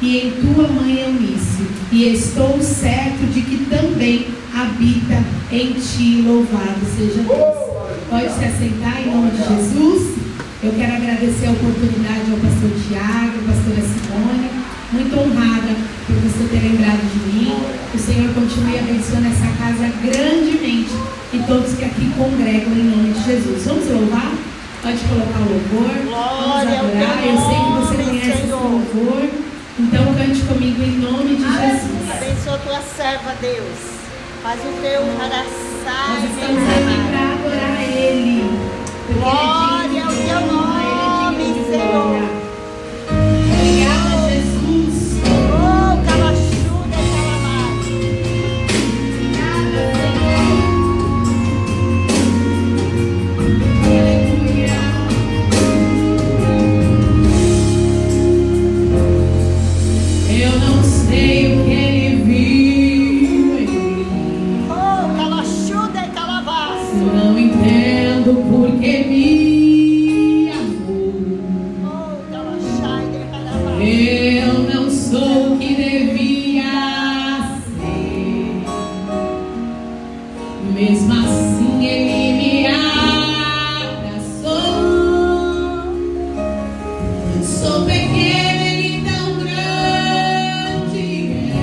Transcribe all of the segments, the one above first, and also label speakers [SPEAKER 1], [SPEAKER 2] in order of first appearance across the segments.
[SPEAKER 1] e em tua manhanice, e estou certo de que também habita em ti. Louvado seja Deus. Pode se assentar em nome de Jesus. Eu quero agradecer a oportunidade ao pastor Tiago, à pastora Simone, muito honrada por você ter lembrado de mim. O Senhor continue abençoando essa casa grandemente e todos que aqui congregam em nome de Jesus. Vamos louvar? Pode colocar o louvor. Vamos adorar. Eu sei que você conhece esse louvor. Então cante comigo em nome de Jesus.
[SPEAKER 2] Abençoa tua serva, Deus. Faz o teu abraçar.
[SPEAKER 1] Nós estamos aqui para adorar Ele.
[SPEAKER 2] Glória ao teu nome, Senhor.
[SPEAKER 1] Obrigada, Jesus.
[SPEAKER 2] Oh, calachuda e calamar.
[SPEAKER 1] Obrigada, Senhor. Aleluia. Eu não sei o que Ele viu em mim.
[SPEAKER 2] Oh, calachuda e calavaço.
[SPEAKER 1] Não entendo por que me amou.
[SPEAKER 2] Oh, calachai de calavaço.
[SPEAKER 1] Eu não sou o que devia ser. Mesmo assim Ele me abraçou. Eu sou pequeno, Ele tão grande é.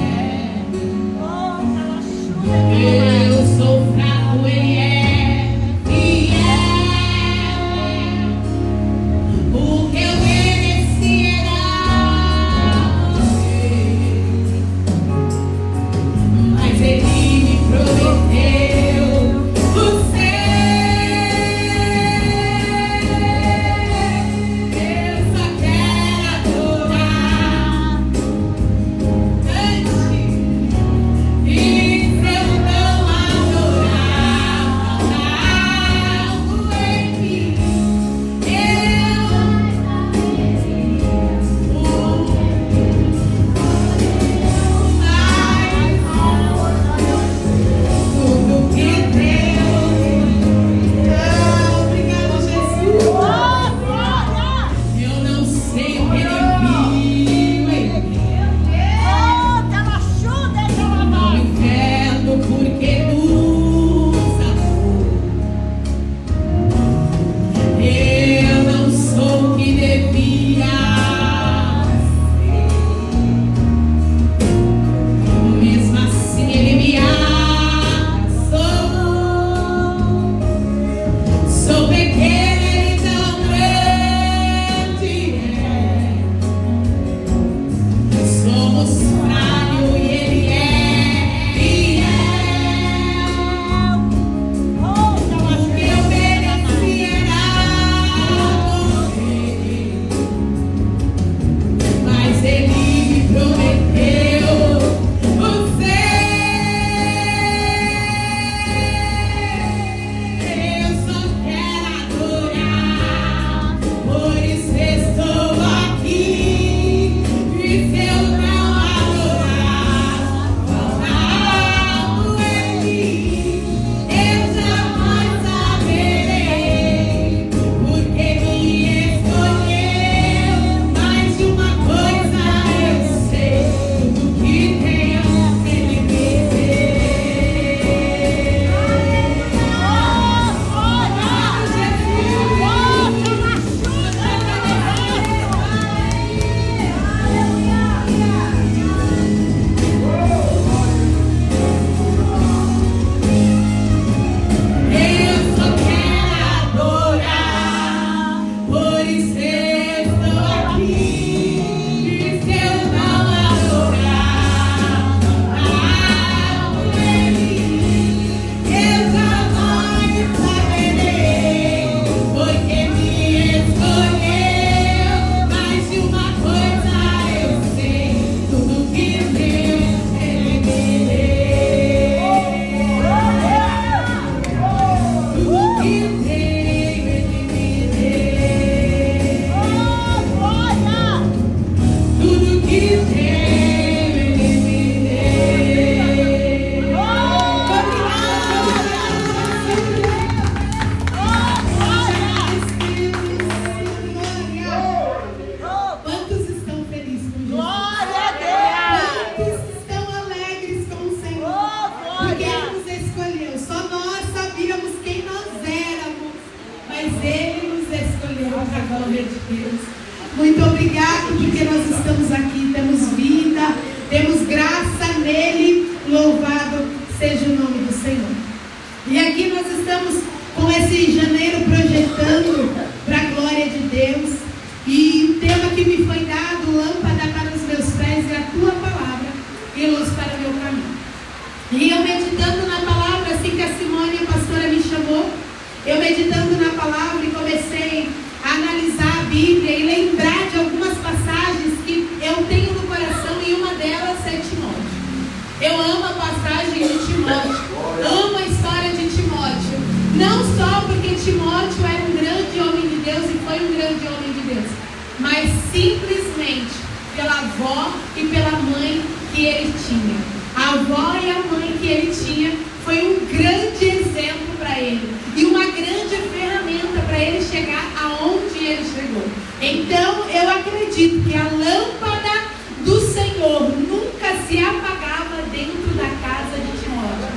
[SPEAKER 1] Muito obrigado, porque nós estamos aqui, temos vida, temos graça nele. Louvado seja o nome do Senhor. E aqui nós estamos com esse janeiro projetando para a glória de Deus. E o tema que me foi dado: lâmpada para os meus pés é a tua palavra e luz para o meu caminho. E eu meditando na palavra, assim que a Simone, a pastora, me chamou, eu meditando na palavra e comecei a analisar a Bíblia e lembrar de algumas passagens que eu tenho no coração, e uma delas é Timóteo. Eu amo a passagem de Timóteo, amo a história de Timóteo, não só porque Timóteo era um grande homem de Deus e foi um grande homem de Deus, mas simplesmente pela avó e pela mãe que ele tinha. A avó e a mãe que ele tinha foi um grande exemplo para ele e uma grande ferramenta para ele chegar aonde ele chegou. Então eu acredito que a lâmpada do Senhor nunca se apagava dentro da casa de Timóteo.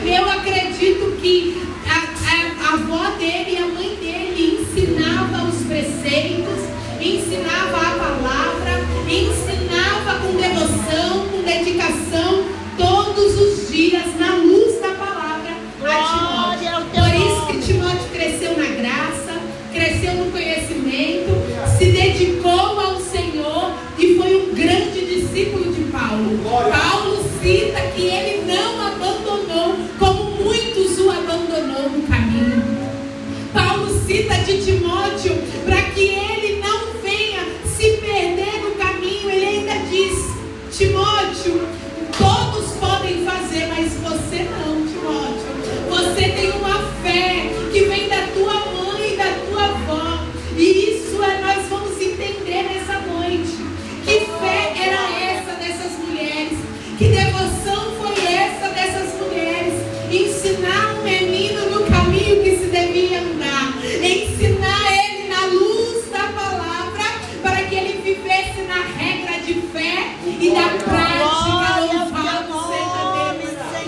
[SPEAKER 1] Eu acredito que a avó dele e a mãe dele ensinava os preceitos, ensinava a palavra, ensinava com devoção, com dedicação, todos os dias, na luz da palavra a Timóteo. Por isso que Timóteo cresceu na graça, cresceu no conhecimento, se dedicou ao Senhor e foi um grande discípulo de Paulo. Paulo cita que ele não abandonou, como muitos o abandonou no caminho. Paulo cita de Timóteo para que ele não venha se perder no caminho. Ele ainda diz: Timóteo, todos podem fazer, mas você não, Timóteo. Você tem uma fé que vem da tua mãe e da tua avó. E isso nós vamos entender nessa noite. Que fé era essa dessas mulheres? Que devoção foi essa dessas mulheres? Ensinar um menino no caminho que se devia andar. Ensinar ele na luz da palavra, para que ele vivesse na regra de fé e da prática. Louvado seja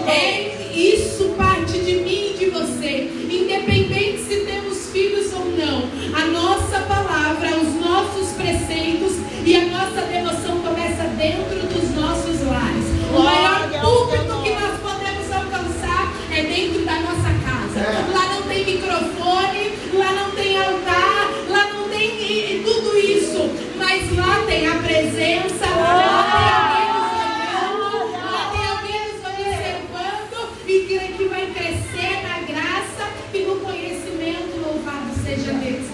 [SPEAKER 1] Deus. Isso parte de mim e de você. Independente se temos filhos ou não, a nossa palavra, os nossos preceitos e a nossa devoção começa dentro dos nossos lares. O maior público que nós podemos alcançar é dentro da nossa casa. Lá não tem microfone, lá não tem altar, lá não tem tudo isso, mas lá tem a presença, lá tem alguém nos observando e que vai crescer na graça e no conhecimento. Louvado seja Deus.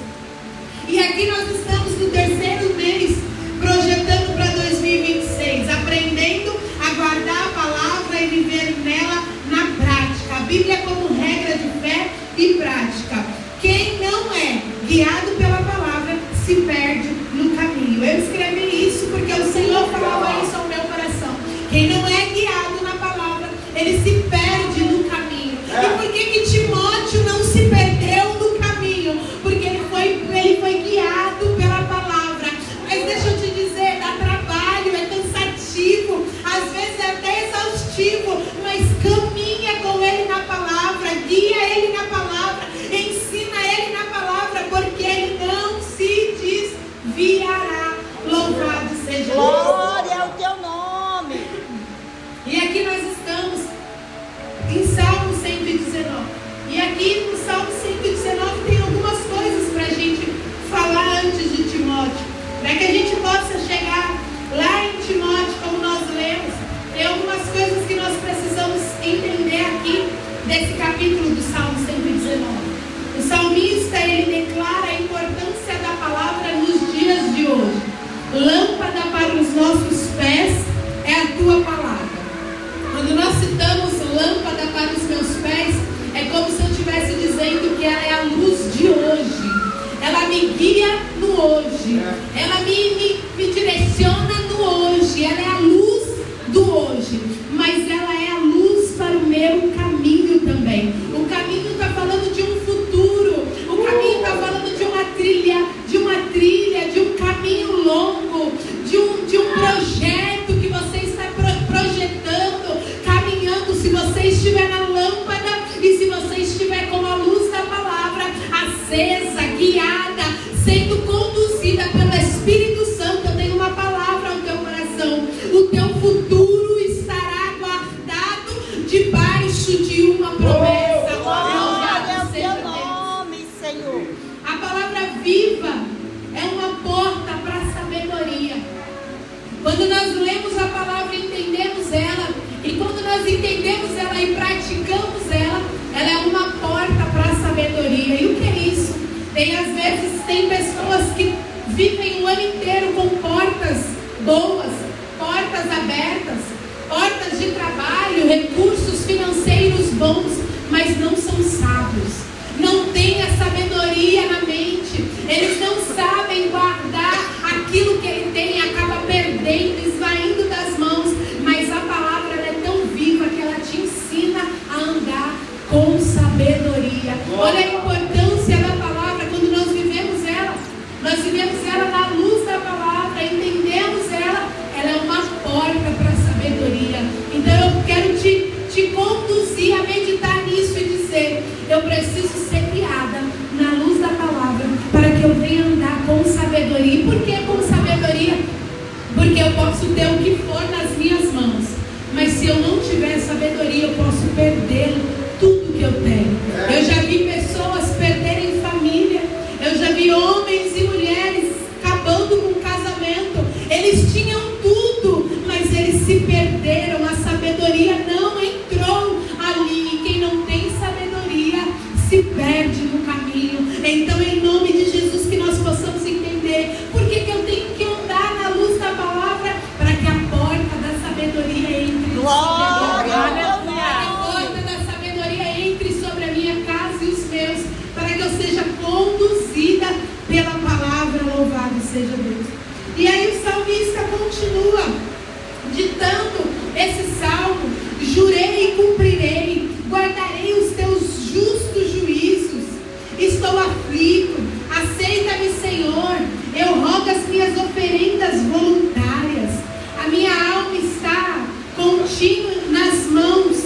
[SPEAKER 1] E aqui nós estamos no terceiro mês, projetando para 2026, aprendendo a guardar a palavra e viver nela na prática. A Bíblia como regra de fé e prática. Quem não é guiado pela palavra se perde no caminho. Eu escrevi isso porque o Senhor falava isso ao meu coração. Quem não é guiado na palavra, ele se perde no caminho. E por que Timóteo não se perdeu no caminho? Porque ele foi guiado pela palavra. Mas deixa eu te dizer, dá trabalho, é cansativo, às vezes é até exaustivo, mas caminha com ele na palavra, guia ele na palavra, ensina ele na palavra, porque ele não se desviará. Louvado seja Deus.
[SPEAKER 2] Glória ao teu nome.
[SPEAKER 1] E aqui nós estamos em Salmo 119. E aqui no Salmo 119 tem algumas coisas para a gente falar antes de Timóteo, para que a gente possa chegar lá em Timóteo, como nós lemos. Tem algumas coisas que nós precisamos entender aqui desse capítulo do Salmo 119. O salmista, ele declara a importância da palavra nos dias de hoje. Lâmpada para os nossos pés é a tua palavra. Quando nós citamos lâmpada para os meus pés, é como se eu estivesse dizendo que ela é a luz de hoje. Ela me guia no hoje. Ela me direciona no hoje. Ela é a luz do hoje. Mas ela é a luz para o meu caminho também. O caminho está falando de um futuro. O caminho está falando de uma trilha, de um caminho longo, de um projeto que você está projetando, caminhando. Se você estiver na lâmpada e se você estiver com a luz da palavra acesa, guiada, sendo conduzida pelo Espírito entendemos ela e praticamos ela, ela é uma porta para a sabedoria. E o que é isso? Às vezes tem pessoas que vivem o ano inteiro com portas boas, portas abertas, portas de trabalho, recursos financeiros bons, mas não são sábios, não têm a sabedoria na mente, eles não sabem guardar aquilo que ele tem, acaba perdendo, esvaindo das mãos. Mas a palavra ela é tão viva que ela te ensina a andar com sabedoria. Olha a importância da palavra quando nós vivemos ela. Nós vivemos ela na luz da palavra, entendemos ela. Ela é uma porta para a sabedoria. Então eu quero te conduzir a meditar nisso e dizer: eu preciso ser guiada na luz da palavra para que eu venha andar com sabedoria. E por que com sabedoria? Porque eu posso ter o que for nas minhas mãos, mas se eu não tiver sabedoria, eu posso perder tudo que eu tenho. Eu já vi pessoas perderem família, eu já vi homens e mulheres acabando com o casamento. Eles tinham tudo, mas eles se perderam. A sabedoria não entrou ali, e quem não tem sabedoria se perde no caminho. Então, em nome de Jesus, que nós possamos entender por que eu tenho que andar na luz da palavra, para que a porta da sabedoria entre.
[SPEAKER 2] Glória a Deus.
[SPEAKER 1] A porta da sabedoria entre sobre a minha casa e os meus, para que eu seja conduzida pela palavra. Louvado seja Deus. E aí o salmista continua ditando esse salmo: jurei e cumprirei, guardarei os teus justos juízos. Estou aflito, aceita-me, Senhor. Eu rogo as minhas oferendas voluntárias. A minha alma está contigo nas mãos.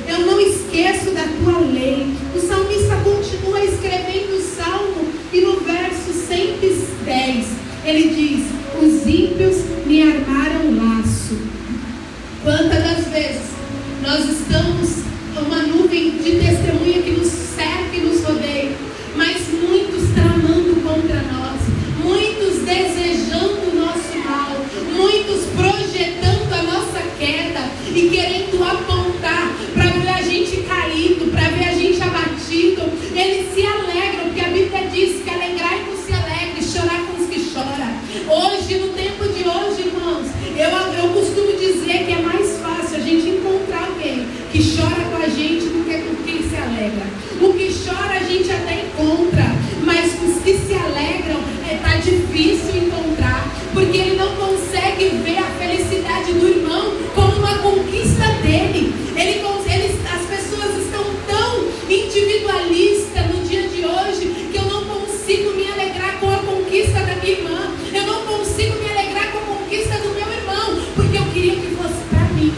[SPEAKER 1] Eu não esqueço da tua lei. O salmista continua escrevendo o salmo, e no verso 110 ele diz: os ímpios me armaram laço. Quantas das vezes nós estamos uma nuvem de testemunha que nos cerca e nos rodeia, mas muitos tramando contra nós, muitos desejando o nosso mal, muitos projetando a nossa queda e querendo apontar para ver a gente caído, para ver a gente abatido. Eles se alegram, porque a Bíblia diz que alegrai com os que alegram, chorar com os que choram. Hoje, no tempo de hoje, irmãos, eu costumo dizer que é mais fácil a gente encontrar alguém que chora com a gente do que com quem se alegra. O que chora a gente até encontra, mas os que se alegram está difícil encontrar, porque ele não consegue ver a felicidade do irmão como uma conquista dele. As pessoas estão tão individualistas no dia de hoje que eu não consigo me alegrar com a conquista da minha irmã, eu não consigo me alegrar com a conquista do meu irmão, porque eu queria que fosse para mim,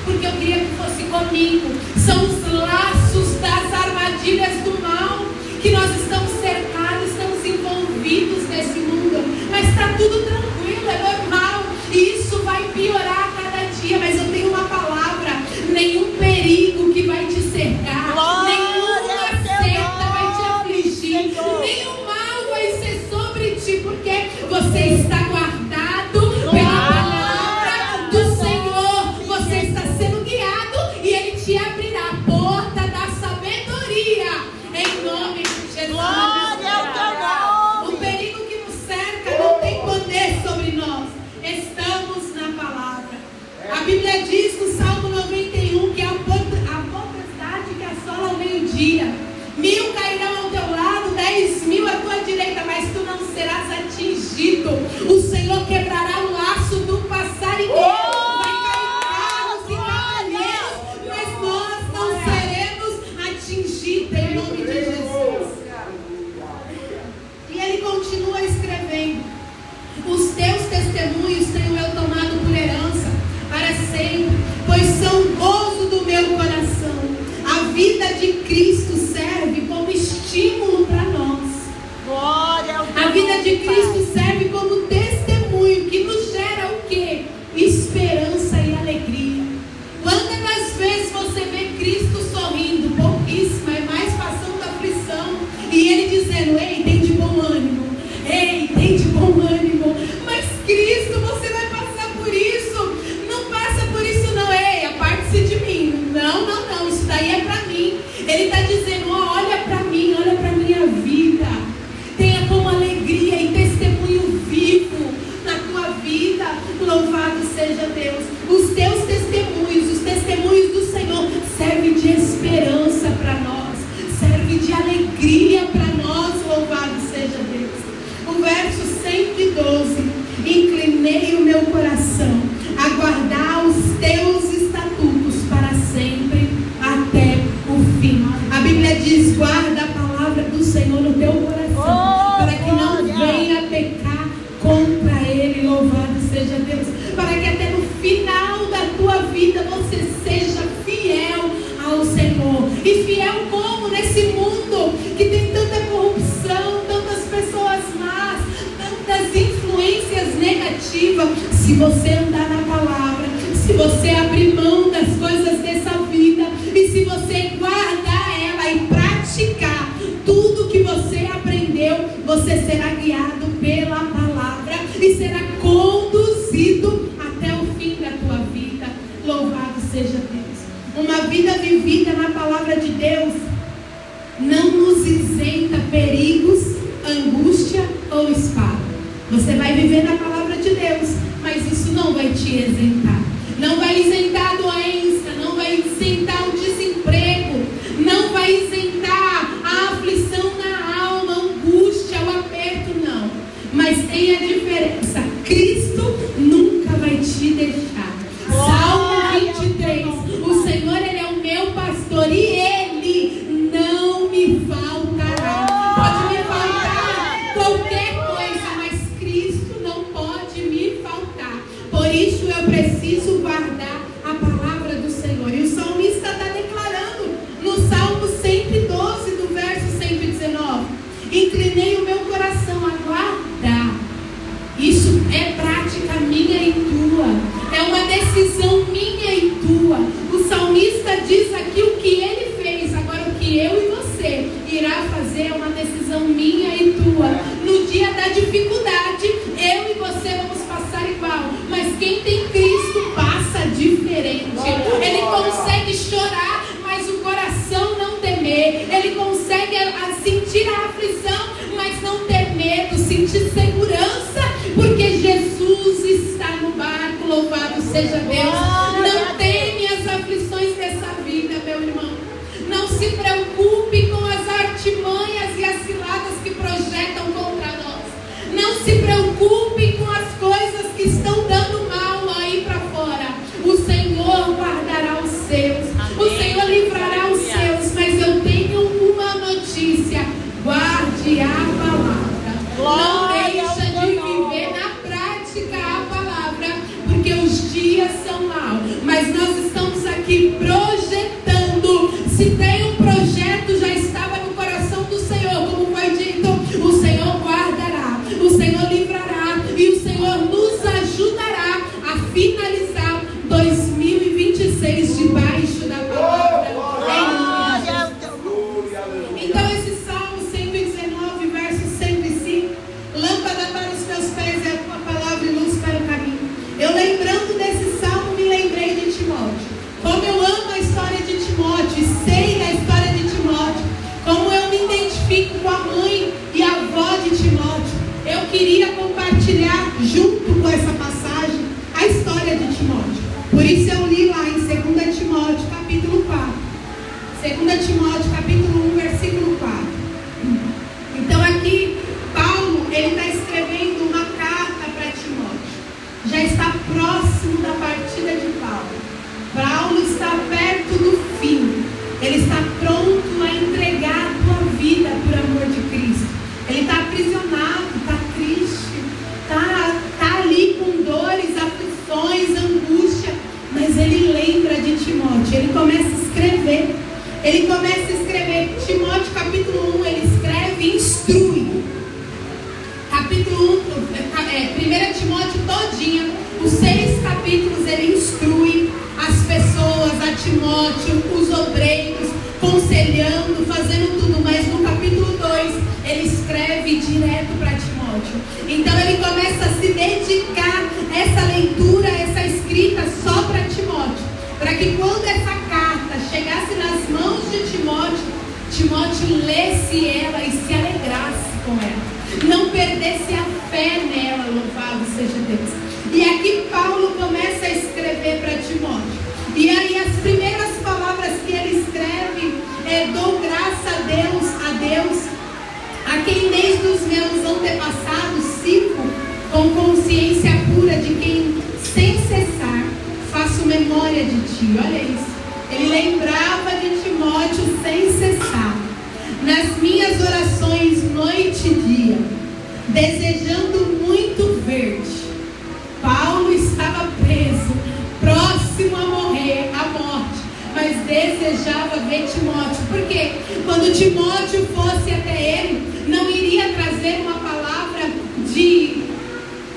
[SPEAKER 1] porque eu queria que fosse comigo. São os laços das armadilhas do mal que nós estamos cercados, estamos envolvidos nesse mundo, mas está tudo tranquilo, é normal, e isso vai piorar a cada dia. Mas eu tenho uma palavra: nenhum perigo que vai te cercar, nenhuma seta vai te afligir, nenhum mal vai ser sobre ti, porque você está guardado pela palavra do Senhor, você está sendo guiado e Ele te abrirá a porta. Senhor no teu coração, para que não venha pecar contra Ele. Louvado seja Deus. Para que até no final da tua vida você seja fiel ao Senhor. E fiel como? Nesse mundo que tem tanta corrupção, tantas pessoas más, tantas influências negativas. Se você andar na palavra, se você abrir mão das coisas dessa vida, e se você guardar ela e praticar tudo que você aprendeu, você será guiado pela palavra e será conduzido até o fim da tua vida. Louvado seja Deus. Uma vida vivida na palavra de Deus não nos isenta perigos, angústia ou espada. Você vai viver na palavra de Deus, mas isso não vai te isentar. Não vai isentar a doença, não vai isentar o desemprego, não vai isentar a aflição na alma, a angústia, o aperto, não. Mas tem a diferença: Cristo nunca vai te deixar. Salmo 23, o Senhor, Ele é o meu pastor e Ele não me faltará. Pode me faltar qualquer coisa, mas Cristo não pode me faltar. Por isso eu preciso guardar a palavra do Senhor. E o salmista está declarando no Salmo 112, do verso 119: inclinei o meu coração a guardar. Isso é prática minha e tua, é uma decisão minha e tua. O salmista diz aqui o que ele fez. Agora o que eu e você irá fazer é uma decisão minha e tua. No dia da dificuldade, eu e você vamos passar igual, mas quem tem Cristo passa diferente. Ele consegue chorar, mas o coração não temer. Ele consegue sentir a aflição, mas não ter medo, sentir segurança, porque Jesus está no barco. Louvado seja Deus. Não teme as aflições dessa vida, meu irmão. Não se preocupe com as artimanhas e as ciladas que projetam contra nós. Não se preocupe com as coisas que estão dando mal aí para fora. O Senhor guardará os seus. O Senhor livrará os seus. Mas eu tenho uma notícia: guarde a palavra. Não deixa de viver na prática a palavra, porque os dias são maus. Mas nós estamos aqui projetando. Se tem um projeto, já estava no coração do Senhor, como foi dito: o Senhor guardará, o Senhor livrará e o Senhor nos ajudará a finalizar 2026 debaixo da palavra. Então esse Salmo 119, verso 105: lâmpada para os teus pés é a tua palavra e luz para o caminho. Eu, lembrando desse salmo, me lembrei de Timóteo. Como eu amo a história de Timóteo, sei da história de Timóteo, como eu me identifico com a mãe e a avó de Timóteo. Eu queria compartilhar junto com essa passagem a história de Timóteo. Por isso eu li lá em 2 Timóteo capítulo 4. 2 Timóteo capítulo 1, versículo 4. Então aqui Paulo, ele está escrevendo uma carta para Timóteo. Já está próximo da partida de Paulo. Paulo está perto do fim. Ele está pronto a entregar a tua vida por amor de Cristo. Ele está aprisionado, está triste, está ali com dores, aflições, angústia. Mas ele lembra de Timóteo. Ele começa a escrever. Timóteo capítulo 1, ele escreve e instrui. Capítulo 1, 1 Timóteo todinha, os 6 capítulos, ele instrui as pessoas, a Timóteo, os obreiros, conselhando, fazendo tudo. Mas no capítulo 2, ele escreve direto para Timóteo. Então ele começa a se dedicar a essa leitura, essa escrita só para Timóteo, para que quando essa carta chegasse nas mãos de Timóteo, Timóteo lesse ela e se alegrasse com ela, não perdesse a fé nela. Louvado seja Deus. E aqui Paulo começa a escrever para Timóteo. E aí as primeiras palavras que ele escreve é: dou graça a Deus, a quem desde os meus antepassados sirvo com consciência pura, de quem sem cessar faço memória de ti. Olha isso. Ele lembrava de Timóteo sem cessar. nas minhas orações noite e dia, desejando muito ver-te. Paulo estava preso, próximo a morrer, à morte, mas desejava ver Timóteo. Por quê? Quando Timóteo fosse até ele, não iria trazer uma palavra de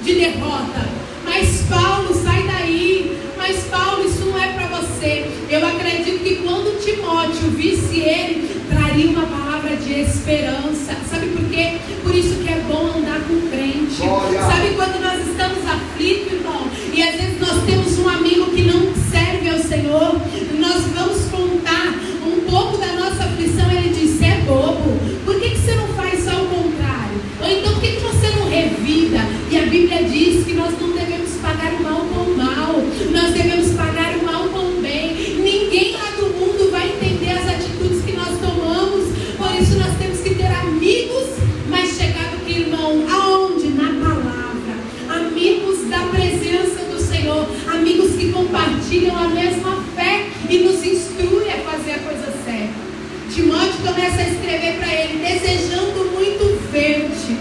[SPEAKER 1] derrota. Mas Paulo, sai daí. Mas Paulo, isso não é para você. Eu acredito que quando Timóteo visse ele, traria uma palavra de esperança. Sabe por quê? Por isso que é bom andar com crente. Sabe quando nós estamos aflitos, irmão, e às vezes nós temos um amigo que não serve ao Senhor, nós vamos contar um pouco da nossa aflição, ele diz: você é bobo, por que você não faz só o contrário? Ou então por que você não revida? E a Bíblia diz que nós não devemos pagar o mal com o mal, nós devemos pagar o mal com o bem. Ninguém lá do mundo vai entender as atitudes que nós tomamos, por isso nós temos que ter amigos mais chegados que irmão. Aonde? Na palavra. Amigos da presença do Senhor, amigos que compartilham a mesma fé e nos instruem a fazer a coisa certa. Timóteo começa a escrever para ele: desejando muito ver-te,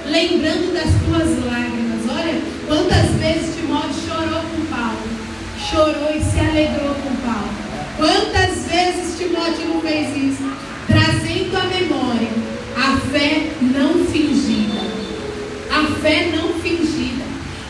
[SPEAKER 1] lembrando das tuas lágrimas. Olha quantas vezes Timóteo chorou com Paulo, chorou e se alegrou com Paulo. Quantas vezes Timóteo não fez isso? Trazendo à memória a fé não fingida. A fé não fingida.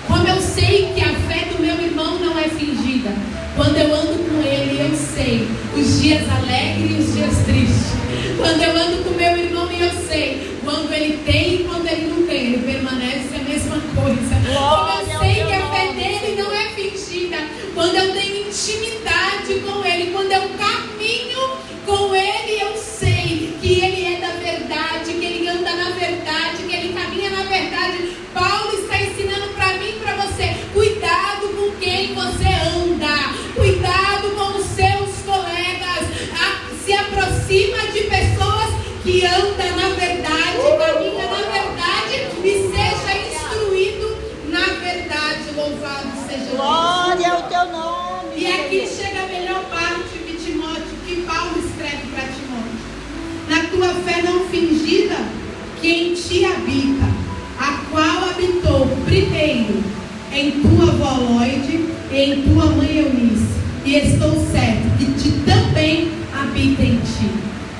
[SPEAKER 1] Como eu sei que a fé do meu irmão não é fingida? Quando eu ando com ele, eu sei os dias alegres e os dias tristes. Quando eu ando com meu irmão, eu sei quando ele tem e quando ele não tem, ele permanece a mesma coisa. Como eu sei que a fé dele não é fingida, quando eu tenho intimidade com ele, quando eu caminho com ele, eu sei que ele é da verdade, que ele anda na verdade, que ele caminha na verdade. Paulo está ensinando para mim e para você: cuidado com quem você anda, cuidado com os seus colegas, se aproxima de pessoas que andam na verdade, caminha na verdade e seja instruído na verdade. Louvado seja Deus.
[SPEAKER 2] Glória ao teu nome.
[SPEAKER 1] E aqui chega a melhor parte de Timóteo, que Paulo escreve para Timóteo: na tua fé não fingida, que em ti habita, a qual habitou primeiro em tua avó Loide e em tua mãe Eunice, e estou certo que ti também habita em ti.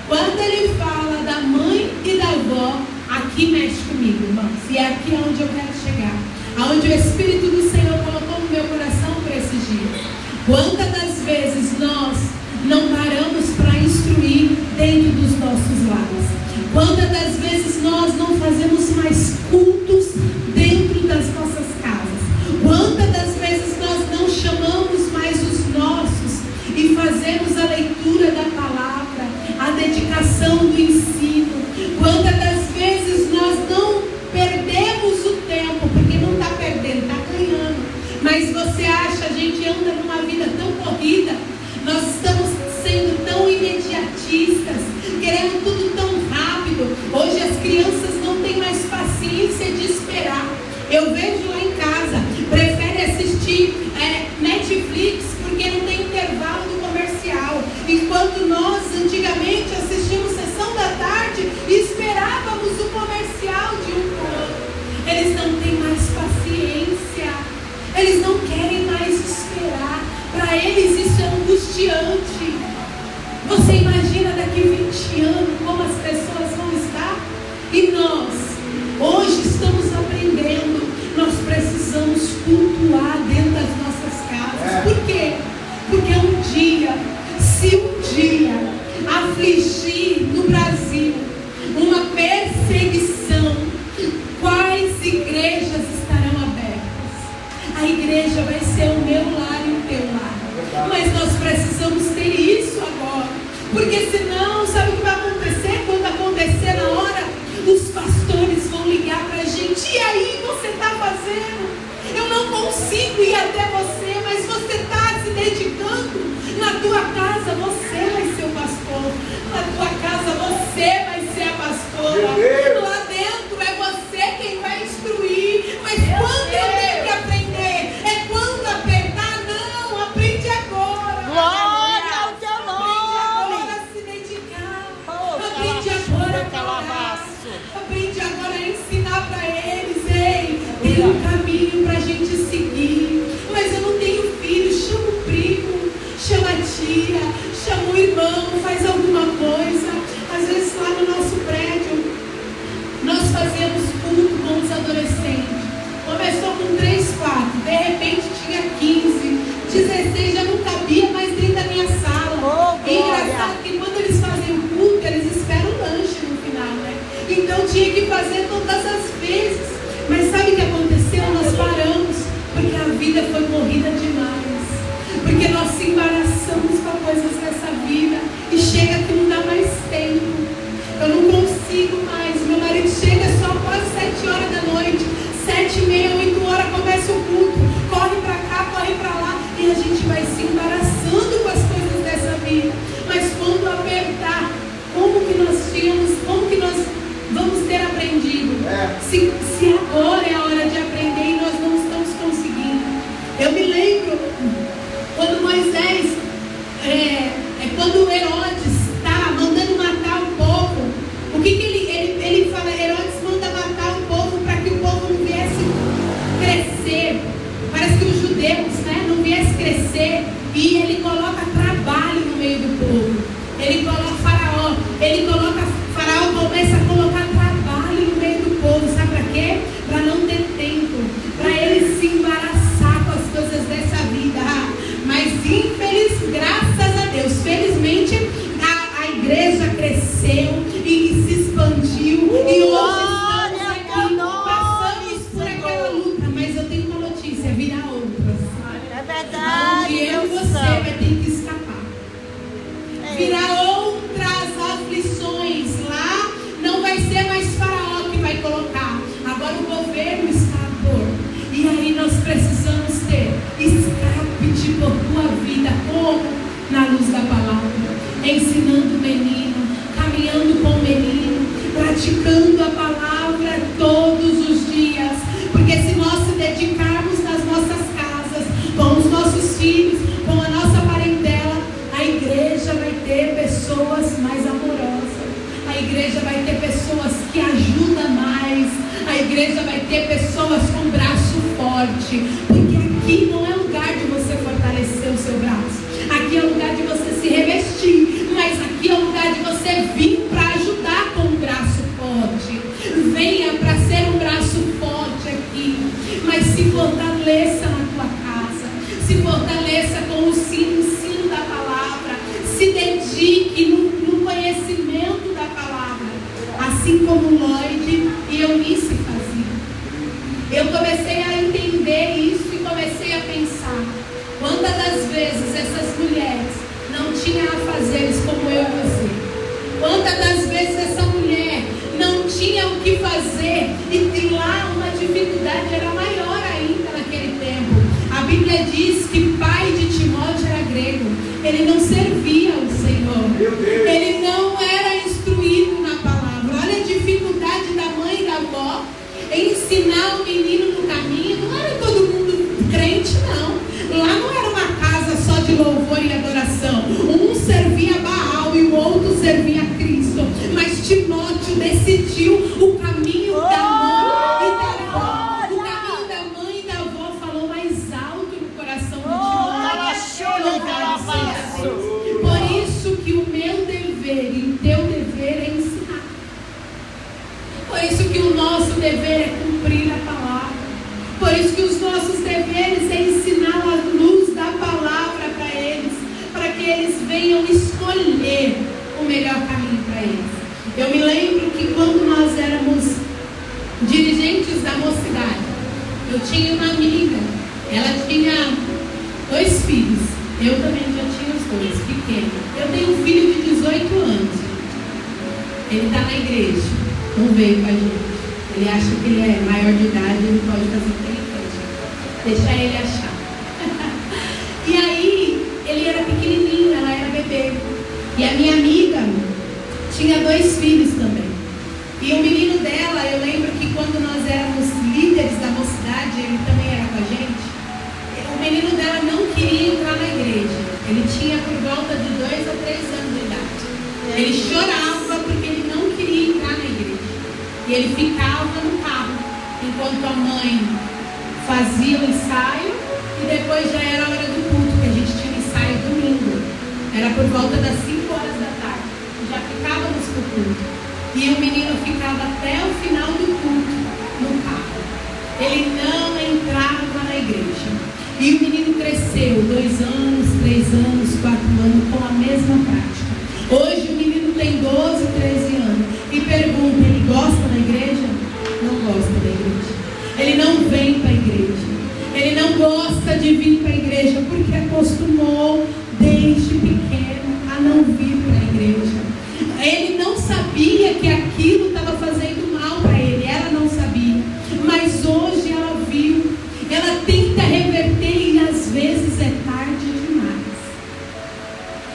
[SPEAKER 1] Quando ele fala da mãe e da avó, aqui mexe comigo, irmãos, e é aqui onde eu quero chegar, aonde o Espírito do Senhor colocou no meu coração para esses dias. Quantas das vezes nós não paramos para instruir dentro dos nossos lares? Quantas das vezes nós não fazemos mais cultos dentro das nossas casas? Quantas das vezes nós não chamamos mais os nossos e fazemos a leitura da palavra, a dedicação do ensino? Quantas das vezes nós não perdemos o tempo, porque não está perdendo, está ganhando. Mas você acha, a gente anda numa vida tão corrida, nós estamos sendo tão imediatistas, querendo tudo tão rápido. Hoje as crianças não têm mais paciência de esperar. Eu vejo lá em casa, prefere assistir Netflix porque não tem intervalo do comercial. Enquanto nós antigamente assistimos sessão da tarde e esperávamos o comercial de um pro outro. Eles não têm mais paciência, eles não querem mais esperar. Para eles isso é angustiante. Você imagina daqui 20 anos como as pessoas vão estar? E nós, hoje estamos aprendendo, nós precisamos cultuar dentro das nossas casas. Por quê? Porque um dia, se um dia afligir no Brasil uma perseguição, quais igrejas estarão abertas? A igreja vai ser o meu lar e o teu lar. Mas nós precisamos ter isso agora, porque senão, sabe o que vai acontecer? Quando acontecer tem um caminho para a gente seguir. Mas eu não tenho filho, chama o primo, chama a tia, chama o irmão, faz alguma coisa. Às vezes lá no nosso prédio, nós fazemos culto com os adolescentes. Começou com 3, 4, de repente tinha 15, 16, já não cabia mais dentro da minha sala. E engraçado que quando eles fazem o culto, eles esperam o lanche no final, né? Então tinha que fazer todas as vezes. Mas sabe o que aconteceu? Nós paramos, porque a vida foi corrida demais. Porque nós se embaraçamos com coisas dessa vida. E chega que não dá mais tempo. Eu não consigo mais. Meu marido chega só quase 7 horas da noite. 7h30, 8 horas começa o culto. Corre pra cá, corre pra lá. E a gente vai se embaraçando com as coisas dessa vida. Mas quando apertar, como que nós vamos ter aprendido? Se agora é a hora de aprender e nós não estamos conseguindo. Eu me lembro quando Moisés, quando Herodes está mandando matar o povo, o que ele fala? Herodes manda matar o povo para que o povo não viesse crescer. Parece que os judeus, né, não viessem crescer. E ele coloca trabalho no meio do povo. Ele coloca Faraó. Faraó começa a colocar trabalho no meio do povo. Sabe para quê? Para não ter tempo. Para ele se embaraçar com as coisas dessa vida. Mas graças a Deus, felizmente a igreja cresceu e se expandiu. E hoje estamos aqui, passamos por aquela luta. Mas eu tenho uma notícia, virá outras.
[SPEAKER 2] É verdade.
[SPEAKER 1] Onde eu e você vai ter que escapar. Virá outras aflições. Lá não vai ser mais Faraó que vai colocar. Agora o governo está a pôr. E aí nós precisamos ter escape de por tua vida. Como? Na luz da palavra. Ensinando o menino. Caminhando com o menino. Praticando a palavra todos os dias. Porque se nós se dedicarmos nas nossas casas, com os nossos filhos, com a nossa parentela, a igreja vai ter pessoas mais amorosas. A igreja vai ter pessoas que ajudam mais. A igreja vai ter pessoas com braço forte. Porque aqui não é lugar de você fortalecer o seu braço. Aqui é lugar de você se revestir. Mas aqui é lugar de você vir para ajudar com um braço forte. Venha para ser um braço forte aqui. Mas se fortaleça na tua casa. Se fortaleça com o ensino da palavra. Se dedique no conhecimento da palavra. Assim como Lloyd e Eunice faziam. Eu comecei a entender isso e comecei a pensar. Quantas das vezes essas mulheres não tinham afazeres como eu e você? Quantas das vezes essa mulher não tinha o que fazer e lá uma dificuldade era maior ainda naquele tempo? A Bíblia diz que pai de Timóteo era grego. Ele não servia ao Senhor. Ele não era instruído na palavra. Olha a dificuldade da mãe e da avó em ensinar o menino no caminho. Não era todo mundo crente, não. Lá não era uma casa só de louvor e adoração. Um servia Baal e o outro servia Cristo. Mas Timóteo decidiu o caminho da mãe e da avó. O caminho da mãe e da avó falou mais alto no coração de Timóteo. Por isso que o meu dever e o teu dever é ensinar. Por isso que o nosso dever é cumprir a palavra. Por isso que os nossos deveres é ensinar a luz da palavra para eles, para que eles venham escolher o melhor caminho para eles. Eu me lembro que quando nós éramos dirigentes da mocidade, eu tinha uma amiga, ela tinha 2 filhos, eu também já tinha os 2, pequenos. Eu tenho um filho de 18 anos, ele está na igreja, não veio com a gente. Ele acha que ele é maior de idade, ele pode fazer o que ele quer. Deixa ele achar. E aí, ele era pequenininho, ela era bebê. E a minha amiga tinha 2 filhos também. E o menino dela, eu lembro que quando nós éramos líderes da mocidade, ele também era com a gente. O menino dela não queria entrar na igreja. Ele tinha por volta de 2 a 3 anos de idade. Ele chorava porque ele não queria entrar na igreja. E ele ficava no carro, enquanto a mãe fazia o ensaio e depois já era a hora do culto, que a gente tinha ensaio domingo. Era por volta das 5 horas da tarde. Já ficávamos pro culto. E o menino ficava até o final do culto no carro. Ele não entrava na igreja. E o menino cresceu 2 anos, 3 anos, 4 anos com a mesma prática. Hoje o menino tem 12, 13 anos. E pergunta, ele gosta da igreja? Não gosta da igreja. Ele não vem para a igreja. Ele não gosta de vir para a igreja porque acostumou desde pequeno a não vir para a igreja. Ele não sabia que aquilo estava fazendo mal para ele. Ela não sabia. Mas hoje ela viu. Ela tenta reverter e às vezes é tarde demais.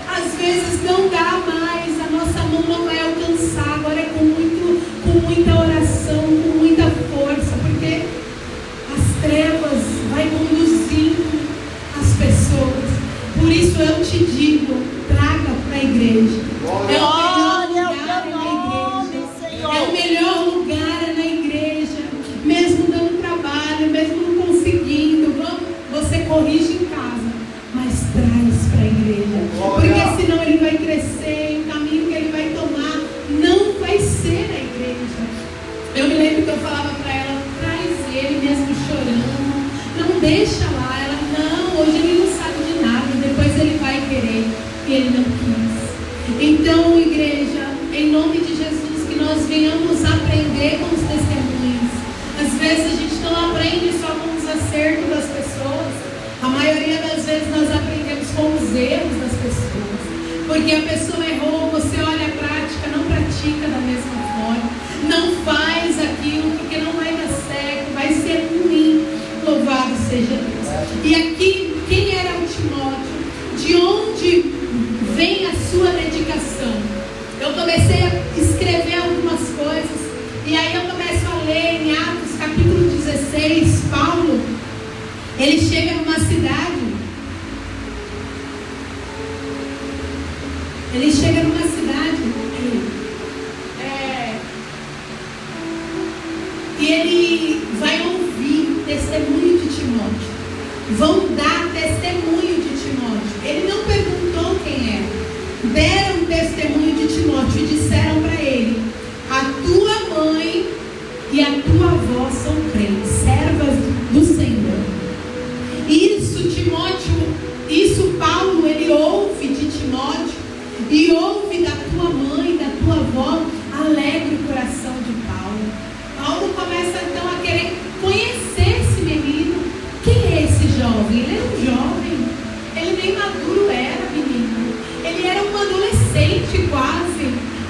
[SPEAKER 1] Às vezes não dá mais. A nossa mão não vai alcançar. Agora é com muita oração, com muita força. Porque as trevas vai conduzindo as pessoas. Por isso eu te digo, traga para a igreja. É o melhor lugar na igreja. Mesmo dando trabalho, mesmo não conseguindo, você corrige em casa, mas traz para a igreja. Porque senão ele vai crescer e o caminho que ele vai tomar não vai ser na igreja. Eu me lembro que eu falava para ela, traz ele mesmo chorando, não deixa lá. Ela, não, hoje ele não sabe de nada, depois ele vai querer. E ele não quis. Então, igreja, em nome de Jesus, que nós venhamos aprender com os testemunhos. Às vezes a gente não aprende só com os acertos das pessoas. A maioria das vezes nós aprendemos com os erros das pessoas. Porque a pessoa errou, você olha a prática, não pratica da mesma forma. Não faz aquilo porque não vai dar certo, vai ser ruim. Louvado seja Deus. E aqui, quem era o Timóteo? De onde vem a sua dedicação? Eu comecei a escrever algumas coisas. E aí eu começo a ler em Atos capítulo 16, Paulo, ele chega numa cidade. E ele vai ouvir testemunho de Timóteo. Vão dar testemunho de Timóteo. Ele não perguntou quem era. Deram testemunho de Timóteo e disseram para ele: a tua mãe e a tua avó são crentes, servas do Senhor. Isso Paulo, ele ouve de Timóteo e ouve da tua mãe, da tua avó. Alegra o coração de Paulo. Paulo começa então a querer conhecer esse menino. Quem é esse jovem? Ele era um jovem. Ele nem maduro era, menino. Ele era um adolescente quase.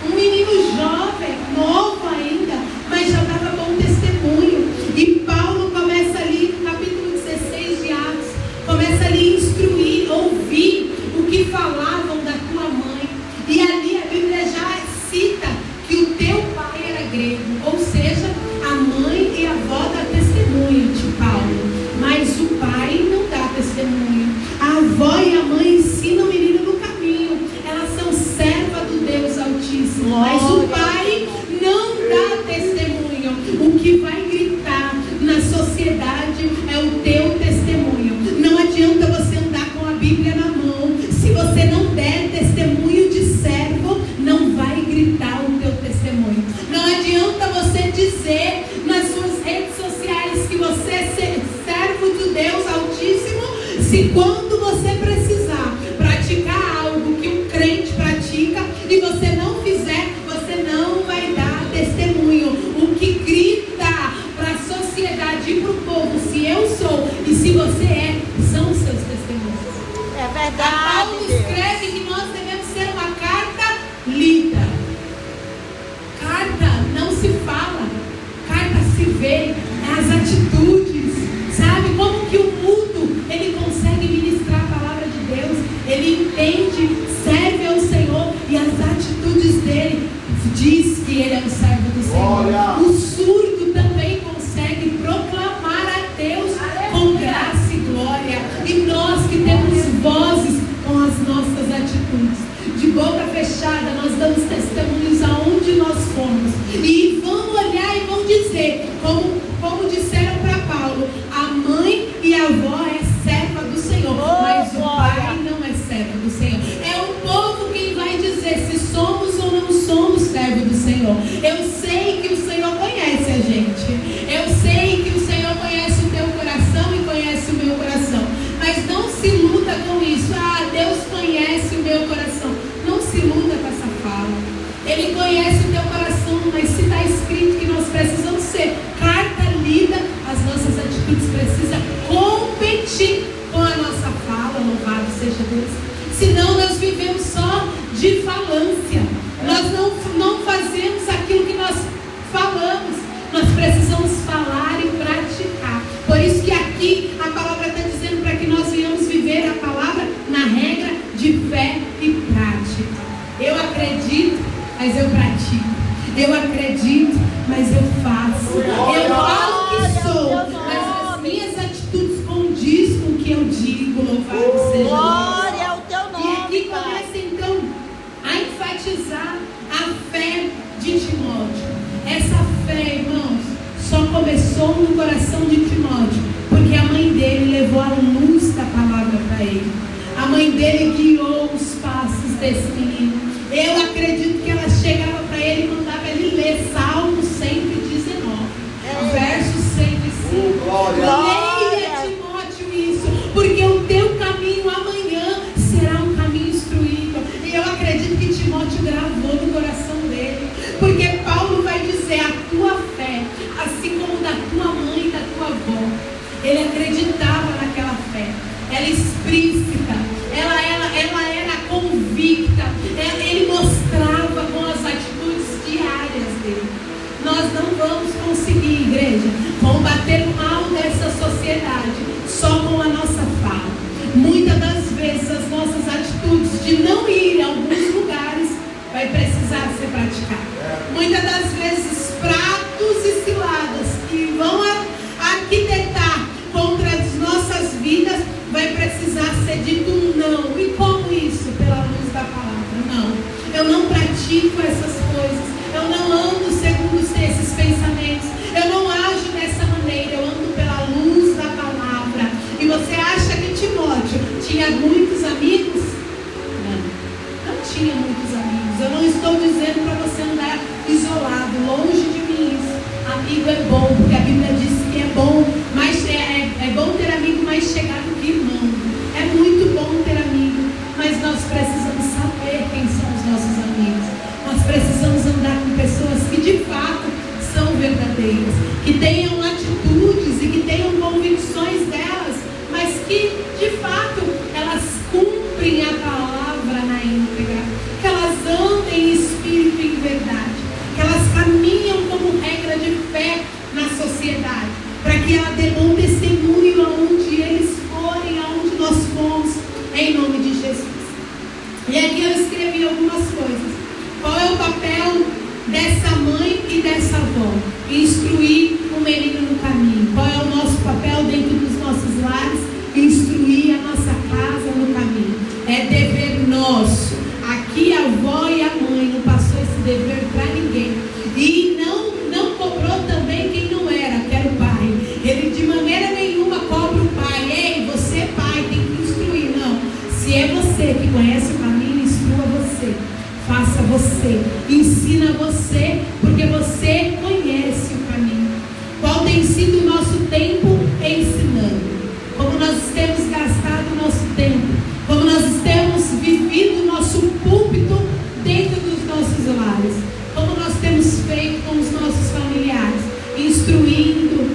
[SPEAKER 1] Um menino jovem, novo ainda, mas já dava bom testemunho. E Paulo começa ali no capítulo 16 de Atos, começa ali a instruir, ouvir o que falavam da tua mãe. E ali a Bíblia já cita que o teu pai era grego, ou seja, a mãe e a avó dá testemunho de Paulo, mas o pai não dá testemunho. A avó e a mãe ensinam o menino no caminho, elas são servas do Deus Altíssimo, mas o pai não dá testemunho. O que vai gritar na sociedade é o teu testemunho. Não adianta você andar com a Bíblia na mão, se você não der testemunho de servo, não vai gritar o teu testemunho. Não adianta você dizer nas suas redes sociais que você é servo do Deus Altíssimo, se quando você precisar praticar algo que um crente pratica e você não fizer, você não vai dar testemunho. O que grita para a sociedade e para o povo, se eu sou e se você é, são os seus testemunhos.
[SPEAKER 2] É verdade.
[SPEAKER 1] Paulo escreve que nós devemos ser uma carta lida. Carta não se fala, carta se vê, as atitudes. Sabe como que o mudo ele consegue ministrar a palavra de Deus? Ele entende, serve ao Senhor e as atitudes dele diz que ele é um servo do Senhor. O surdo também consegue proclamar a Deus com graça e glória. E nós que temos vozes com as nossas atitudes, de boca fechada, nós damos testemunhos aonde nós formos. E vão olhar e vão dizer, como disseram para Paulo, a mãe isso. Deus conhece o meu coração. Não se iluda com essa fala. Ele conhece o teu coração, mas se está escrito que nós precisamos ser carta lida, as nossas atitudes precisam competir com a nossa fala. Louvado seja Deus. Senão nós vivemos só de falância. Nós não fazemos aquilo que nós falamos. Nós precisamos falar e praticar. Por isso que aqui a palavra está dizendo para que nós venhamos viver a palavra na regra de fé e prática. Eu acredito, mas eu pratico. Eu acredito, mas eu faço. Eu falo que sou, mas as minhas atitudes condiz com o que eu digo. Louvado seja Deus.
[SPEAKER 2] Glória ao teu nome.
[SPEAKER 1] E aqui começa então a enfatizar a fé de Timóteo. Essa fé, irmãos, só começou no coração de Timóteo, porque a mãe dele levou a luz da palavra para ele. A mãe dele guiou os passos desse menino. Eu acredito que ela chegava para ele e mandava ele ler Salmo 119, verso 105. Leia, Timóteo, isso, porque o teu caminho amanhã será um caminho instruído. E eu acredito que Timóteo gravou no coração dele, porque Paulo vai dizer: a tua fé, assim como da tua mãe e da tua avó. Ele acreditava naquela fé, ela explícita, ela era convicta, ele mostrava com as atitudes diárias dele. Nós não vamos conseguir, igreja, combater o mal dessa sociedade só com a nossa fala. Muitas das vezes as nossas atitudes de não ir a alguns lugares vai precisar ser praticada. Muitas das vezes pratos e ciladas que vão arquitetar contra as nossas vidas vai precisar ser dito um não. E como isso? Pela luz da palavra. Não, eu não pratico essas coisas, eu não ando segundo esses pensamentos, eu não ajo dessa maneira, eu ando pela luz da palavra. E você acha que Timóteo tinha muitos amigos? Não tinha muitos amigos. Eu não estou dizendo para você andar isolado, longe de mim isso. Amigo é bom, porque a Bíblia diz que é bom, mas é bom ter amigo mais chegado que irmão. É muito bom ter amigo, mas nós precisamos saber quem são os nossos amigos. Nós precisamos andar com pessoas que de fato são verdadeiras, que tenham atitudes e que tenham convicções delas, mas que de fato elas cumprem a palavra na íntegra, que elas andem em espírito e em verdade, que elas caminham como regra de fé na sociedade, para que ela dê bom testemunho aonde eles forem, aonde nós fomos, em nome de Jesus. E aqui eu escrevi algumas coisas. Qual é o papel dessa mãe e dessa avó? Instruir o menino no caminho. Qual é o nosso papel dentro dos nossos lares? Instruir a nossa casa no caminho. É dever nosso. Aqui a avó e a mãe não passou esse dever para ninguém. E não cobrou também quem não era, que era o pai. Ele de maneira nenhuma cobra o pai. Ei, você pai tem que instruir. Não. Se é você que conhece o caminho, instrua você. Faça você. Ensina você, porque você conhece o caminho. Qual tem sido o nosso tempo ensinando? Como nós temos gastado o nosso tempo? Como nós temos vivido o nosso púlpito dentro dos nossos lares? Como nós temos feito com os nossos familiares? Instruindo,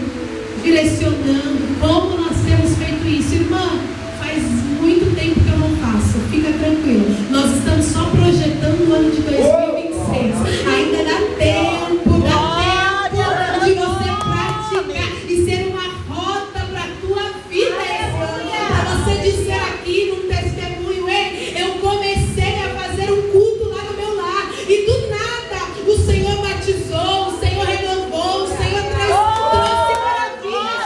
[SPEAKER 1] direcionando. Como nós temos feito isso? Irmã, faz muito tempo que eu não faço. Fica tranquilo. Nós estamos só projetando o ano de 2026. Ainda dá tempo de você praticar e ser uma rota para a tua vida esse ano. Para você dizer aqui num testemunho: ei, eu comecei a fazer um culto lá no meu lar e do nada o Senhor batizou, o Senhor renovou, o Senhor trouxe maravilha,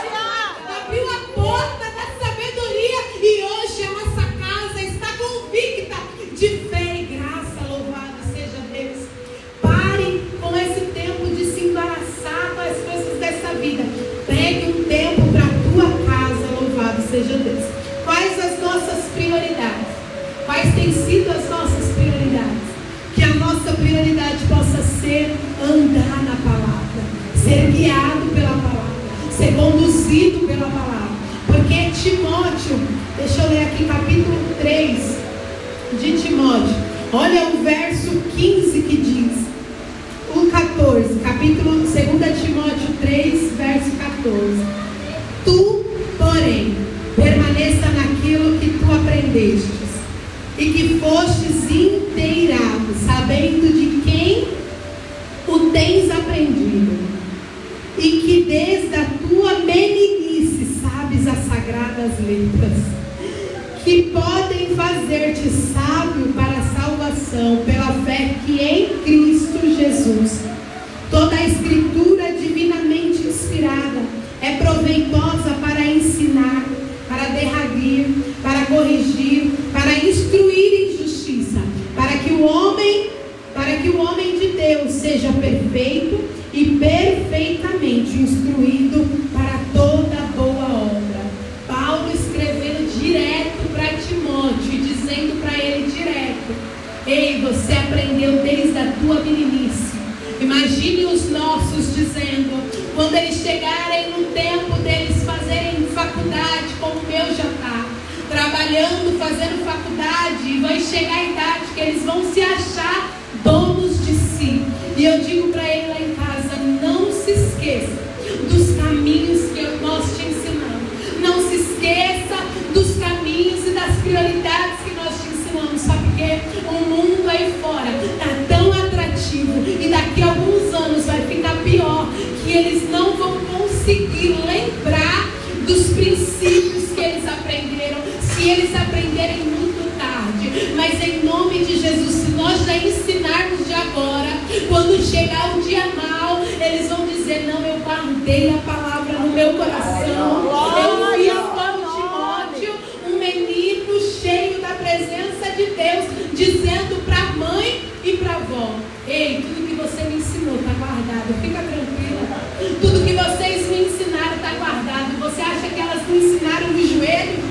[SPEAKER 1] abriu a porta da sabedoria e hoje a nossa casa está convicta de fé e graça. Louvado seja Deus. Pare com esse tempo de se embaraçar com as coisas dessa vida. Pegue um tempo para a tua casa. Louvado seja Deus. Quais as nossas prioridades? Quais têm sido as nossas prioridades? Que a nossa prioridade possa ser andar na palavra, ser guiado pela palavra, ser conduzido pela palavra. Porque Timóteo, deixa eu ler aqui capítulo 3. de Timóteo. Olha o verso 15 que diz, o 14, capítulo 2 Timóteo 3, verso 14. Tu, porém, permaneça naquilo que tu aprendestes e que fostes inteirado, sabendo de quem o tens aprendido, e que desde a tua meninice sabes as sagradas letras, que podem fazer-te sábio para a salvação pela fé que em Cristo Jesus. Toda a escritura divinamente inspirada é proveitosa para ensinar, para derradir, para corrigir, para instruir em justiça, para que o homem de Deus seja perfeito e perfeitamente instruído para toda boa obra. Paulo escrevendo direto para Timóteo e dizendo para ele direto: ei, você aprendeu desde a tua meninice. Imagine os nossos dizendo, quando eles chegarem no tempo deles fazerem faculdade, como o meu já está, trabalhando, fazendo faculdade, e vai chegar a idade que eles vão se achar donos de si. E eu digo para ele lá em casa: não se esqueça dos caminhos que nós te ensinamos. Não se esqueça dos caminhos e das prioridades que nós te ensinamos. Sabe por quê? O mundo aí fora está tão atrativo, e daqui a alguns anos vai ficar pior, que eles não vão conseguir lembrar dos princípios que eles aprenderam, se eles aprenderem muito tarde. Mas em nome de Jesus, se nós já ensinarmos de agora, quando chegar o dia mau, eles vão dizer: não, eu guardei a palavra no meu coração. Eu fiz como Timóteo, um menino cheio da presença de Deus, dizendo para a mãe e para a avó: ei, tudo que você me ensinou está guardado, fica tranquila. Tudo que vocês me ensinaram está guardado. Você acha que elas não ensinaram no joelho?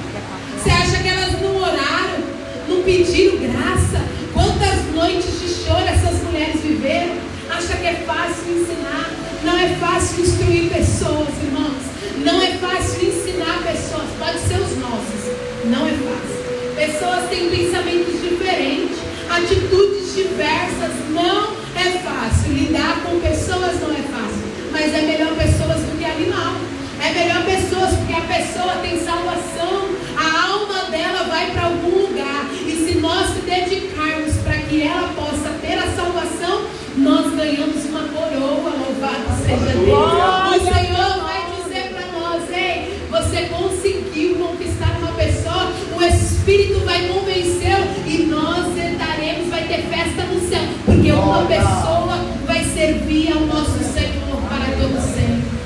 [SPEAKER 1] Você acha que elas não oraram? Não pediram graça? Quantas noites de choro essas mulheres viveram? Acha que é fácil ensinar? Não é fácil instruir pessoas, irmãos. Não é fácil ensinar pessoas. Pode ser os nossos. Não é fácil. Pessoas têm pensamentos diferentes, atitudes diversas. Não é fácil. Lidar com pessoas não é fácil. Mas é melhor pessoas do que animal. É melhor pessoas, porque a pessoa tem salvação. A alma dela vai para algum lugar. E se nós se dedicarmos para que ela possa ter a salvação, nós ganhamos uma coroa. Louvado seja Deus. O Senhor vai dizer para nós: ei, você conseguiu conquistar uma pessoa, o Espírito vai convencê-lo e nós herdaremos, vai ter festa no céu, porque uma pessoa vai servir ao nosso Senhor para todo sempre.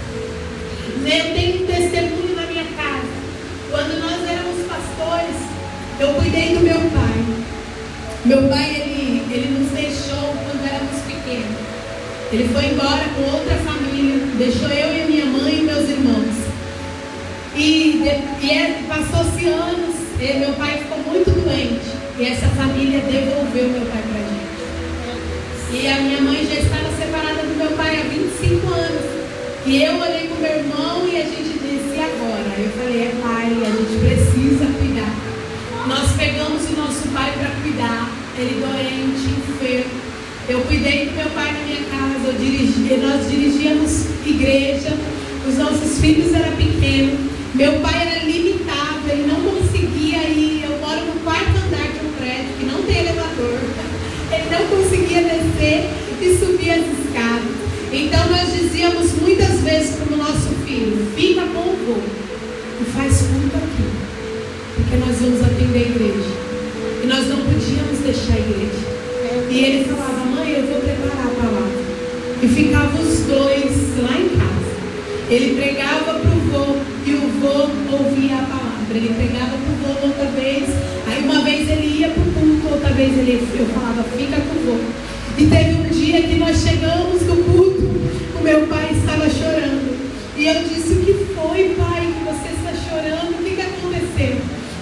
[SPEAKER 1] Eu tenho um testemunho na minha casa. Quando nós éramos pastores, eu cuidei do meu pai. Meu pai, ele nos deixou quando éramos pequenos. Ele foi embora com outra família, deixou eu e minha mãe e meus irmãos. Passou-se anos, e meu pai ficou muito doente. E essa família devolveu meu pai para a gente. E a minha mãe já estava separada do meu pai há 25 anos. E eu olhei com meu irmão e a gente disse: e agora? Eu falei: é pai, a gente precisa cuidar. Nós pegamos o nosso pai para cuidar. Ele doente, enfermo. Eu cuidei do meu pai na minha casa. Nós dirigíamos igreja. Os nossos filhos eram pequenos. Meu pai era limitado, ele não conseguia ir. Eu moro no quarto andar de um prédio que não tem elevador. Ele não conseguia descer e subir as escadas. Então nós dizíamos muitas vezes para o nosso filho: fica com o vô e faz culto aqui, porque nós vamos atender a igreja. E nós não podíamos deixar a igreja. E ele falava: mãe, eu vou preparar a palavra. E ficavam os dois lá em casa. Ele pregava para o vô e o vô ouvia a palavra. Ele pregava para o vô outra vez. Aí uma vez ele ia para o culto, outra vez eu falava: fica com o vô. E teve um dia que nós chegamos no culto, o meu pai estava chorando. E eu disse: o que foi, pai, que você está chorando? O que aconteceu?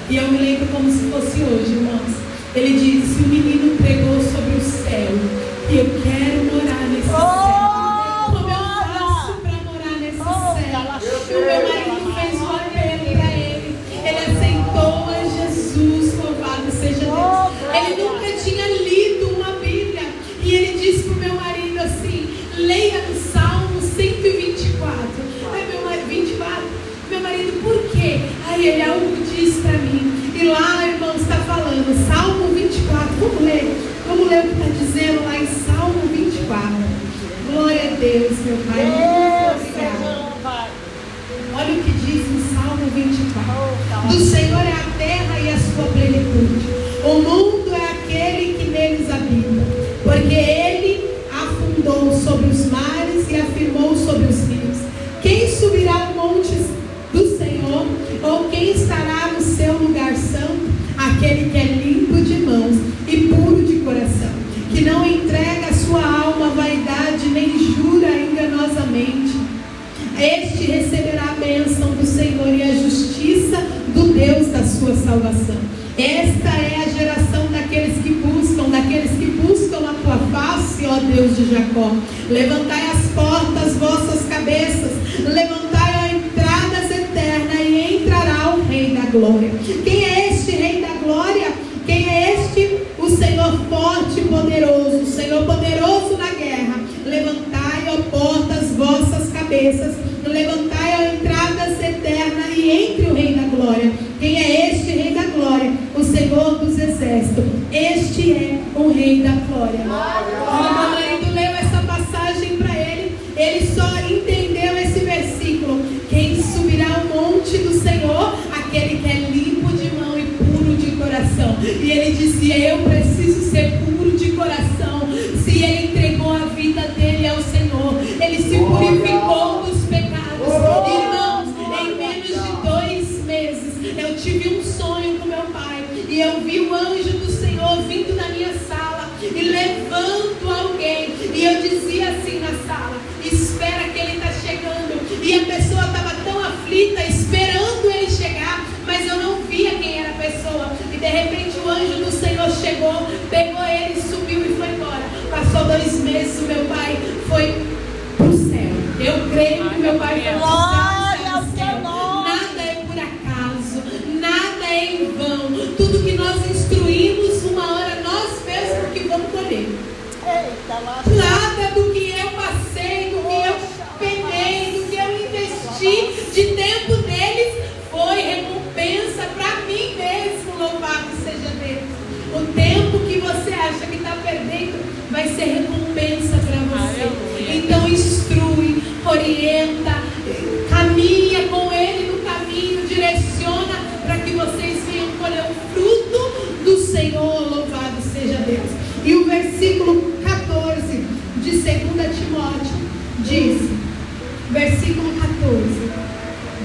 [SPEAKER 1] E eu me lembro como se fosse hoje, irmãos. Ele disse: o menino pregou sobre o céu e eu quero morar nesse céu. Como eu faço para morar nesse céu? E o meu marido fez um apelo para ele. Ele aceitou a Jesus, louvado seja Deus. Ele Vamos ler o que está dizendo lá em Salmo 24. Glória a Deus, meu Pai.
[SPEAKER 2] Deus
[SPEAKER 1] Muito
[SPEAKER 2] seja
[SPEAKER 1] obrigado.
[SPEAKER 2] louvado.
[SPEAKER 1] Olha o que diz no Salmo 24. Do Senhor é a terra e a sua plenitude. O mundo é aquele que neles habita. Porque Ele afundou sobre os mares e afirmou sobre os rios. Quem subirá ao monte do Senhor? Ou quem estará no seu lugar santo? Aquele que é limpo de mãos e puro de coração, que não entrega a sua alma à vaidade, nem jura enganosamente. Este receberá a bênção do Senhor e a justiça do Deus da sua salvação. Esta é a geração daqueles que buscam a tua face, ó Deus de Jacó. Levantai as portas, vossas cabeças, levantai a entradas eternas, e entrará o Rei da Glória. Quem é este Rei da Glória? Quem é este? O Senhor forte e poderoso, o Senhor poderoso na guerra. Levantai, ó portas, vossas cabeças, levantai, ó entradas eternas, e entre o Rei da Glória. Quem é este Rei da Glória? O Senhor dos exércitos. Este é o Rei da Glória. Quando meu marido leu essa passagem para ele só entendeu esse versículo. Quem subirá ao monte do Senhor? Aquele que é limpo de mão e puro de coração. E ele dizia: eu preciso ser puro de coração. Se ele entregou a vida dele ao Senhor, ele se purificou dos pecados. Irmãos, em menos de 2 meses eu tive um sonho com meu pai, e eu vi o anjo do Senhor vindo na minha sala e levando alguém, e eu dizia assim na sala: espera que ele está chegando. E a pessoa estava tão aflita esperando ele chegar, mas eu não via quem era a pessoa. E de repente o anjo do Senhor chegou, pegou ele, subiu e foi embora. Passou 2 meses, o meu pai foi para o céu. Eu creio que meu pai foi para o céu. Nada é por acaso, nada é em vão. Tudo que nós instruímos, uma hora nós mesmos que vamos colher. Nada do que eu passei, do que eu penei, do que eu investi de tempo deles foi recompensa para mim mesmo. Louvado seja Deus. O tempo que você acha que está perdendo vai ser recompensa para você. Então instrui, orienta, caminha com ele no caminho, direciona para que vocês venham colher o fruto do Senhor. Louvado seja Deus. E o versículo 14 de 2 Timóteo diz, versículo 14: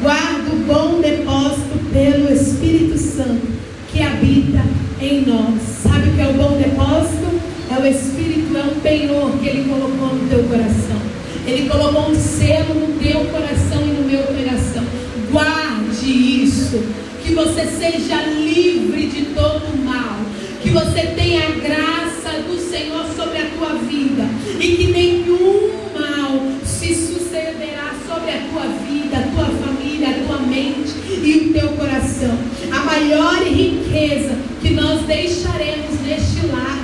[SPEAKER 1] guarda o bom depósito pelo Espírito Santo que habita em nós. Sabe o que é o bom depósito? É o Espírito, é um penhor que Ele colocou no teu coração. Ele colocou um selo no teu coração e no meu coração. Guarde isso, que você seja livre de todo mal, que você tenha a graça do Senhor sobre a tua vida, e que nenhum mal se sucederá sobre a tua vida, a tua família, a tua mente e o teu coração. A maior riqueza que nós deixaremos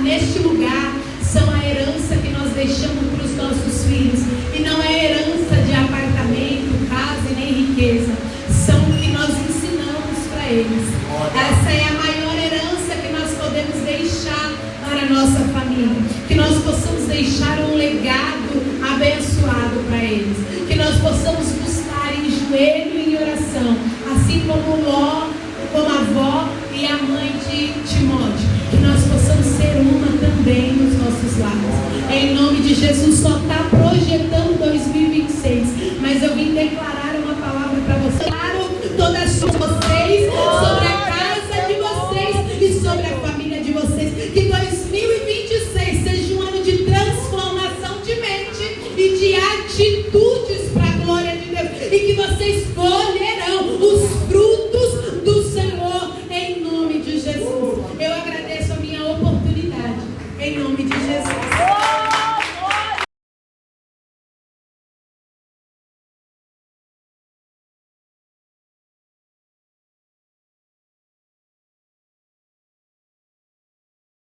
[SPEAKER 1] neste lugar, são a herança que nós deixamos para os nossos filhos. E não é herança de apartamento, casa e nem riqueza. São o que nós ensinamos para eles. Essa é a maior herança que nós podemos deixar para a nossa família. Que nós possamos deixar um legado abençoado para eles. Que nós possamos buscar em joelho e em oração, assim como Ló, como a avó e a mãe de Timóteo. Que nós possamos ser uma também nos nossos lares. Em nome de Jesus. Só está projetando 2026, mas eu vim declarar uma palavra para vocês. Vocês, sobre a casa de vocês e sobre a família de vocês. Que 2026 seja um ano de transformação de mente e de atitudes para a glória de Deus. E que vocês colherão